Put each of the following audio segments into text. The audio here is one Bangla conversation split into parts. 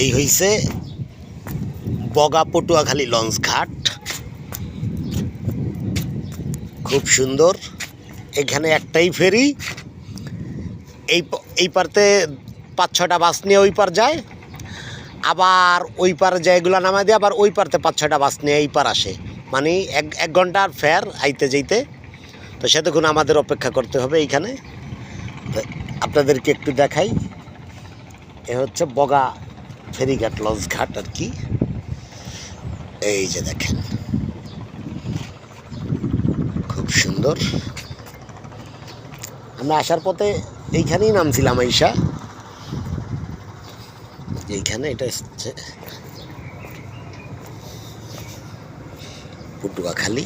এই হইছে বগা পটুয়াখালী লঞ্চ ঘাট, খুব সুন্দর। এখানে একটাই ফেরি, এই পারতে ৫-৬টা বাস নিয়ে ওই পার যায়, আবার ওই পার জায়গুলো নামায় দিয়ে আবার ওই পারতে ৫-৬টা বাস নিয়ে এই পার আসে, মানে এক ঘন্টার ফের আইতে যাইতে। তো সে দেখুন আমাদের অপেক্ষা করতে হবে এইখানে। আপনাদেরকে একটু দেখাই, এ হচ্ছে বগা ফেরিঘাট লঞ্চ ঘাট আর কি। এই যে দেখেন, খুব সুন্দর। আমরা আসার পথে এইখানেই নামছিলাম আইসা, এইখানে। এটা হচ্ছে পটুয়াখালী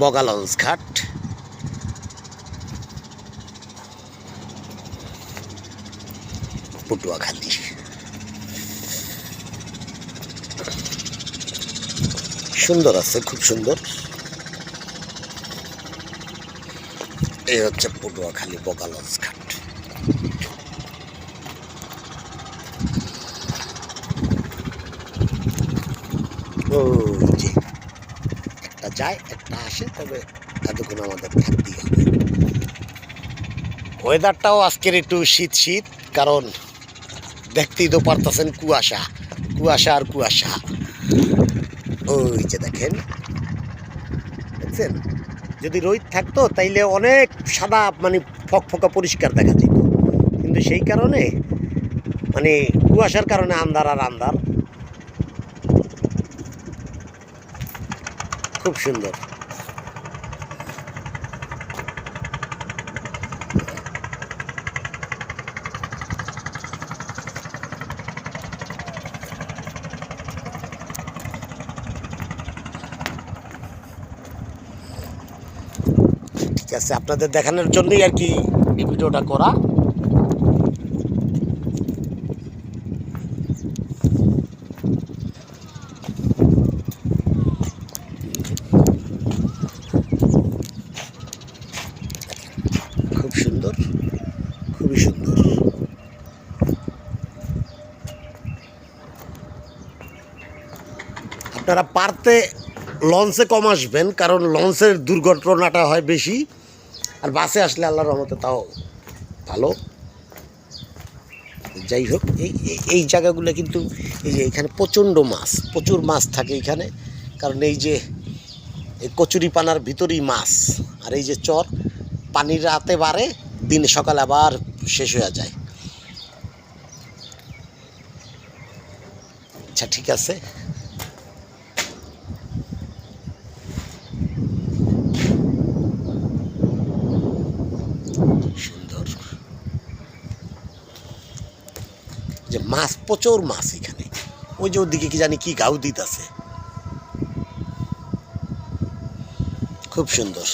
বগা লঞ্চ ঘাট। পটুয়াখালী সুন্দর আছে, খুব সুন্দর। এই হচ্ছে পটুয়াখালী বগা লঞ্চ ঘাট। ওই যে একটা যায় একটা আসে, তবে এতক্ষণ আমাদের থাকতেই হবে। ওয়েদারটাও আজকের একটু শীত শীত, কারণ দেখতেই তো পারতেছেন কুয়াশা কুয়াশা আর কুয়াশা। ওই যে দেখেন, দেখছেন, যদি রোদ থাকতো তাইলে অনেক সাদা, মানে ফকফকা পরিষ্কার দেখা যেত, কিন্তু সেই কারণে মানে কুয়াশার কারণে আন্ধার আর আন্ধার। খুব সুন্দর। ঠিক আছে, আপনাদের দেখানোর জন্যই আর কি এই ভিডিওটা করা। খুব সুন্দর, খুবই সুন্দর। আপনারা পারতে লঞ্চে কম আসবেন, কারণ লঞ্চের দুর্ঘটনাটা হয় বেশি, আর বাসে আসলে আল্লাহর রহমতে তাও ভালো। যাই হোক, এই জায়গাগুলো কিন্তু, এই যে এখানে প্রচুর মাছ থাকে এখানে, কারণ এই যে এই কচুরিপানার ভিতরেই মাছ, আর এই যে চর, পানি রাতে বাড়ে, দিন সকালে আবার শেষ হয়ে যায়। আচ্ছা, ঠিক আছে। সুন্দর যে মাছ, প্রচুর মাছ এখানে। ওই যে ওদিকে কি জানি কি গাউ দিতেছে, খুব সুন্দর।